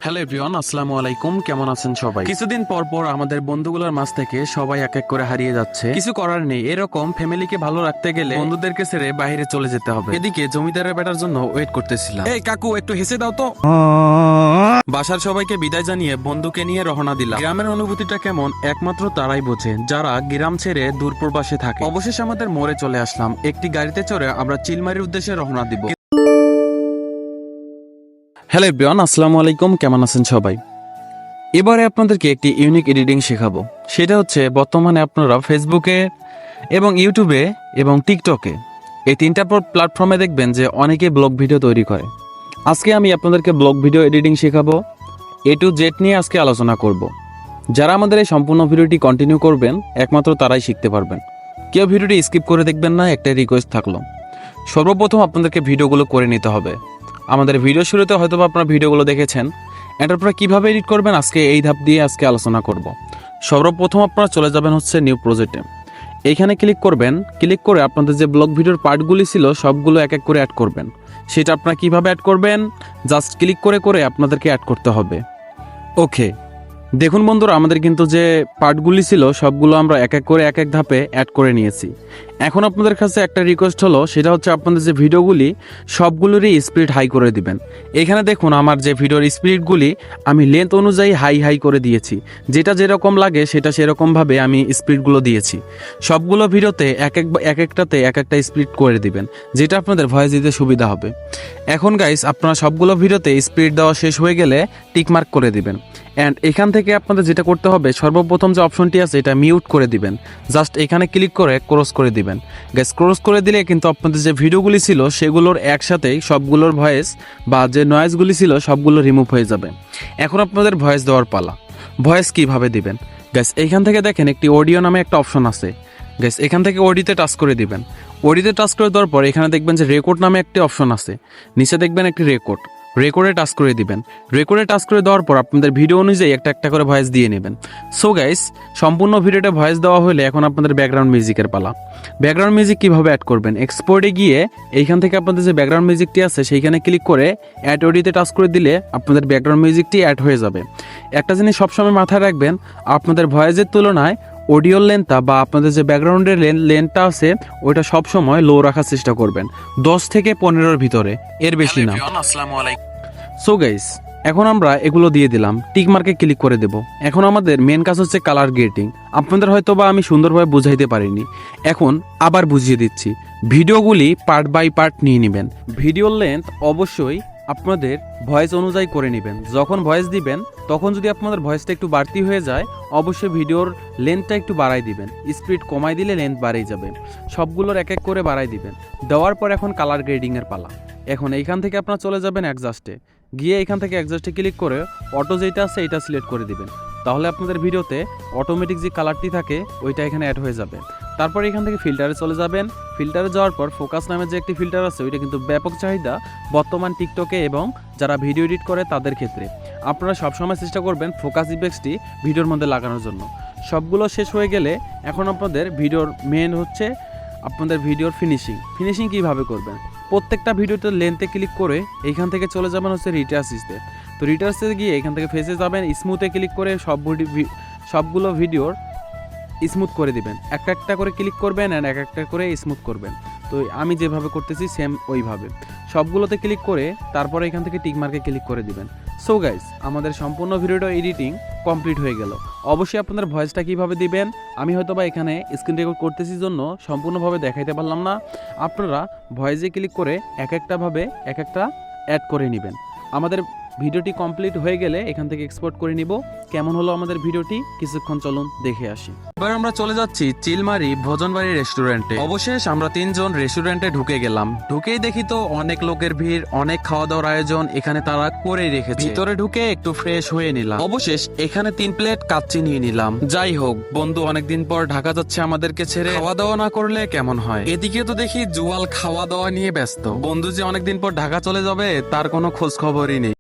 Hello everyone, আসসালামু আলাইকুম। কেমন আছেন সবাই? কিছুদিন পর পর আমাদের বন্ধুগুলোর মাঝ থেকে সবাই এক এক করে হারিয়ে যাচ্ছে। কিছু করার নেই, এরকম ফ্যামিলিকে ভালো রাখতে গেলে বন্ধুদেরকে ছেড়ে বাইরে চলে যেতে হবে। এদিকে জমিদারের বেটার জন্য ওয়েট করতেছিলাম। এই কাকু, একটু হেসে দাও তো। বাসার সবাইকে বিদায় জানিয়ে বন্ধুকে নিয়ে রওনা দিলাম। গ্রামের অনুভূতিটা কেমন একমাত্র তারাই বোঝে যারা গ্রাম ছেড়ে দূর প্রবাসে থাকে। অবশেষে আমাদের মোড়ে চলে আসলাম। একটি গাড়িতে চড়ে আমরা চিলমারির উদ্দেশ্যে রওনা দিব। হ্যালো এভরিওয়ান, আসসালামু আলাইকুম। কেমন আছেন সবাই? এবারে আপনাদেরকে একটি ইউনিক এডিটিং শেখাবো। সেটা হচ্ছে বর্তমানে আপনারা ফেসবুকে এবং ইউটিউবে এবং টিকটকে এই তিনটা প্ল্যাটফর্মে দেখবেন যে অনেকে ব্লগ ভিডিও তৈরি করে। আজকে আমি আপনাদেরকে ব্লগ ভিডিও এডিটিং শেখাবো। A to Z নিয়ে আজকে আলোচনা করব। যারা আমাদের এই সম্পূর্ণ ভিডিওটি কন্টিনিউ করবেন একমাত্র তারাই শিখতে পারবেন। কেউ ভিডিওটি স্কিপ করে দেখবেন না, একটা রিকোয়েস্ট থাকলো। সর্বপ্রথম আপনাদেরকে ভিডিওগুলো করে নিতে হবে। আমাদের ভিডিও শুরুতে হয়তো আপনারা ভিডিওগুলো দেখেছেন। এরপরে কিভাবে এডিট করবেন আজকে এই ধাপ দিয়ে আজকে আলোচনা করব। সর্বপ্রথম আপনারা চলে যাবেন হচ্ছে নিউ প্রজেক্টে। এইখানে ক্লিক করবেন। ক্লিক করে আপনাদের যে ব্লগ ভিডিওর পার্টগুলি ছিল সবগুলো এক এক করে অ্যাড করবেন। সেটা আপনারা কিভাবে অ্যাড করবেন, জাস্ট ক্লিক করে করে আপনাদেরকে অ্যাড করতে হবে। ওকে, দেখুন বন্ধুরা, আমাদের কিন্তু যে পার্টগুলি ছিল সবগুলো আমরা এক এক করে এক এক ধাপে অ্যাড করে নিয়েছি। এখন আপনাদের কাছে একটা রিকোয়েস্ট হলো, সেটা হচ্ছে আপনাদের যে ভিডিওগুলি সবগুলোরই স্পিড হাই করে দিবেন। এখানে দেখুন আমার যে ভিডিওর স্পিডগুলি আমি লেন্থ অনুযায়ী হাই করে দিয়েছি। যেটা যেরকম লাগে সেটা সেরকমভাবে আমি স্পিডগুলো দিয়েছি। সবগুলো ভিডিওতে একটাতে এক একটা স্পিড করে দিবেন, যেটা আপনাদের ভয়েস দিতে সুবিধা হবে। এখন গাইস, আপনারা সবগুলো ভিডিওতে স্পিড দেওয়া শেষ হয়ে গেলে টিকমার্ক করে দিবেন। অ্যান্ড এখান থেকে আপনাদের যেটা করতে হবে, সর্বপ্রথম যে অপশনটি আছে এটা মিউট করে দিবেন। জাস্ট এখানে ক্লিক করে ক্রস করে দিবেন। গাইস, ক্রস করে দিলে কিন্তু আপনাদের যে ভিডিওগুলি ছিল সেগুলোর একসাথেই সবগুলোর ভয়েস বা যে নয়েজগুলি ছিল সবগুলো রিমুভ হয়ে যাবে। এখন আপনাদের ভয়েস দেওয়ার পালা। ভয়েস কিভাবে দিবেন? গাইস, এইখান থেকে দেখেন একটি অডিও নামে একটা অপশন আছে। গাইস, এখান থেকে অডিওতে টাচ করে দিবেন। অডিওতে টাচ করে দেওয়ার পর এখানে দেখবেন যে রেকর্ড নামে একটি অপশন আছে। নিচে দেখবেন একটি রেকর্ডে টাচ করে দিবেন। রেকর্ডে টাচ করে দেওয়ার পর আপনাদের ভিডিও অনুযায়ী একটা একটা করে ভয়েস দিয়ে নেবেন। সো গাইস, সম্পূর্ণ ভিডিওটা ভয়েস দেওয়া হলে এখন আপনাদের ব্যাকগ্রাউন্ড মিউজিকের পালা। ব্যাকগ্রাউন্ড মিউজিক কিভাবে অ্যাড করবেন? এক্সপোর্টে গিয়ে এইখান থেকে আপনাদের যে ব্যাকগ্রাউন্ড মিউজিকটি আছে সেইখানে ক্লিক করে অ্যাড অডিওতে টাচ করে দিলে আপনাদের ব্যাকগ্রাউন্ড মিউজিকটি অ্যাড হয়ে যাবে। একটা জিনিস সবসময় মাথায় রাখবেন, আপনাদের ভয়েসের তুলনায় অডিওর লেন্থটা বা আপনাদের যে ব্যাকগ্রাউন্ডের লেন্থটা আছে ওইটা সবসময় লো রাখার চেষ্টা করবেন, 10 থেকে 15-এর ভিতরে, এর বেশি না। সো গাইস, এখন আমরা এগুলো দিয়ে দিলাম। টিক মার্কে ক্লিক করে দেব। এখন আমাদের মেন কাজ হচ্ছে কালার গ্রেডিং। আপনাদের হয়তো বা আমি সুন্দরভাবে বুঝাইতে পারিনি, এখন আবার বুঝিয়ে দিচ্ছি। ভিডিওগুলি পার্ট বাই পার্ট নিয়ে নেবেন। ভিডিওর লেন্থ অবশ্যই আপনাদের ভয়েস অনুযায়ী করে নেবেন। যখন ভয়েস দিবেন তখন যদি আপনাদের ভয়েসটা একটু বাড়তি হয়ে যায়, অবশ্যই ভিডিওর লেন্থটা একটু বাড়াই দিবেন। স্পিড কমাই দিলে লেন্থ বাড়াই যাবে। সবগুলোর এক এক করে বাড়াই দিবেন। দেওয়ার পর এখন কালার গ্রেডিংয়ের পালা। এখন এইখান থেকে আপনারা চলে যাবেন অ্যাডজাস্টে। গিয়ে এখান থেকে অ্যাডজাস্টে ক্লিক করে অটো যেটা আছে এটা সিলেক্ট করে দিবেন। তাহলে আপনাদের ভিডিওতে অটোমেটিক যে কালারটি থাকে ওইটা এখানে অ্যাড হয়ে যাবে। তারপর এখান থেকে ফিল্টারে চলে যাবেন। ফিল্টারে যাওয়ার পর ফোকাস নামে যে একটি ফিল্টার আছে ওইটা কিন্তু ব্যাপক চাহিদা বর্তমান টিকটকে এবং যারা ভিডিও এডিট করে তাদের ক্ষেত্রে। আপনারা সবসময় চেষ্টা করবেন ফোকাস ইফেক্টসটি ভিডিওর মধ্যে লাগানোর জন্য। সবগুলো শেষ হয়ে গেলে এখন আপনাদের ভিডিওর মেন হচ্ছে আপনাদের ভিডিওর ফিনিশিং কিভাবে করবেন। প্রত্যেকটা ভিডিওতে লেন্থে ক্লিক করে এইখান থেকে চলে যাবেন হচ্ছে রিটার্সিসতে। তো রিটার্সে গিয়ে এখান থেকে ফেসে যাবেন, স্মুথে ক্লিক করে সবগুলো ভিডিওর স্মুথ করে দিবেন। একটা একটা করে ক্লিক করবেন আর এক একটা করে স্মুথ করবেন। তো আমি যেভাবে করতেছি সেম ওইভাবে সবগুলোতে ক্লিক করে তারপরে এখান থেকে টিক মার্কে ক্লিক করে দিবেন। সো গাইস, আমাদের সম্পূর্ণ ভিডিওটা এডিটিং কমপ্লিট হয়ে গেল। অবশ্যই আপনাদের ভয়েসটা কিভাবে দিবেন আমি হয়তো বা এখানে স্ক্রিন রেকর্ড করতেছি জন্য সম্পূর্ণভাবে দেখাইতে পারলাম না। আপনারা ভয়েসে ক্লিক করে এক একটা অ্যাড করে নেবেন। আমাদের ভিডিওটি কমপ্লিট হয়ে গেলে এখান থেকে এক্সপোর্ট করে নিব। কেমন হলো আমাদের ভিডিওটি কিছুক্ষণ চলুন দেখে আসি। এবার আমরা চলে যাচ্ছি চিলমারি ভোজনবাড়ি রেস্টুরেন্টে। অবশেষ আমরা 3 জন রেস্টুরেন্টে ঢুকে গেলাম। ঢুকেই দেখি তো অনেক লোকের ভিড়, অনেক খাওয়া দাওয়ার আয়োজন এখানে তারা করেই রেখেছে। ভিতরে ঢুকে একটু ফ্রেশ হয়ে নিলাম। অবশেষ এখানে 3 প্লেট কাচ্চি নিয়ে নিলাম। যাই হোক, বন্ধু অনেকদিন পর ঢাকা যাচ্ছে আমাদেরকে ছেড়ে, খাওয়া দাওয়া না করলে কেমন হয়। এদিকে তো দেখি জুয়াল খাওয়া দাওয়া নিয়ে ব্যস্ত। বন্ধু যে অনেকদিন পর ঢাকা চলে যাবে তার কোনো খোঁজ খবরই নেই।